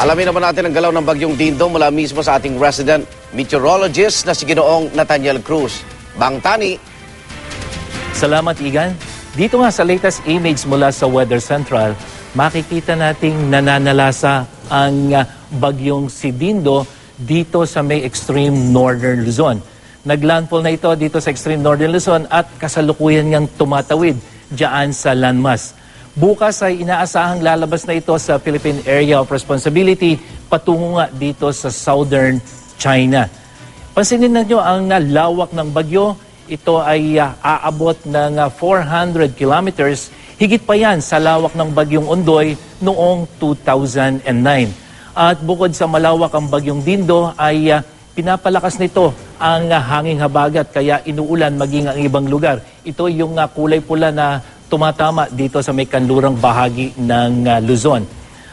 Alamin naman natin ang galaw ng bagyong Dindo mula mismo sa ating resident meteorologist na si Ginoong Nathaniel Cruz. Bang Tani. Salamat, Igan. Dito nga sa latest image mula sa Weather Central, makikita nating nananalasa ang bagyong si Dindo dito sa may extreme northern Luzon. Naglandfall na ito dito sa extreme northern Luzon at kasalukuyan niyang tumatawid diyan sa landmass. Bukas ay inaasahang lalabas na ito sa Philippine Area of Responsibility patungo nga dito sa southern China. Pansinin ninyo ang lawak ng bagyo. Ito ay aabot ng 400 kilometers. Higit pa yan sa lawak ng bagyong Ondoy noong 2009. At bukod sa malawak ang bagyong Dindo ay pinapalakas nito ang hanging habagat kaya inuulan maging ang ibang lugar. Ito yung kulay pula na tumatama dito sa may kanlurang bahagi ng Luzon.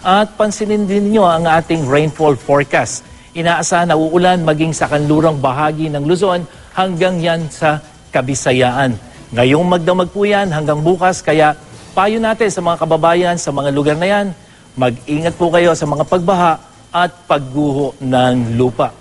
At pansinin din niyo ang ating rainfall forecast. Inaasahan na uulan maging sa kanlurang bahagi ng Luzon hanggang yan sa Kabisayaan. Ngayong magdamag po yan hanggang bukas kaya payo natin sa mga kababayan sa mga lugar na yan, mag-ingat po kayo sa mga pagbaha at pagguho ng lupa.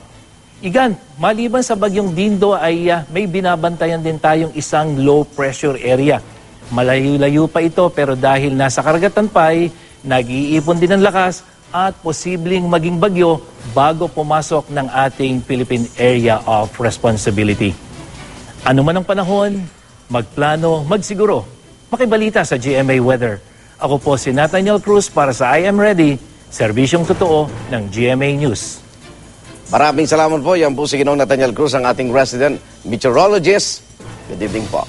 Igan, maliban sa bagyong Dindo ay may binabantayan din tayong isang low pressure area. Malayo-layo pa ito pero dahil nasa karagatan pa ay nag-iipon din ng lakas at posibleng maging bagyo bago pumasok ng ating Philippine Area of Responsibility. Ano man ang panahon, magplano, magsiguro. Makibalita sa GMA Weather. Ako po si Nathaniel Cruz para sa I Am Ready, serbisyong totoo ng GMA News. Maraming salamat po. Yan po si Ginoong Nathaniel Cruz, ang ating resident meteorologist. Good evening po.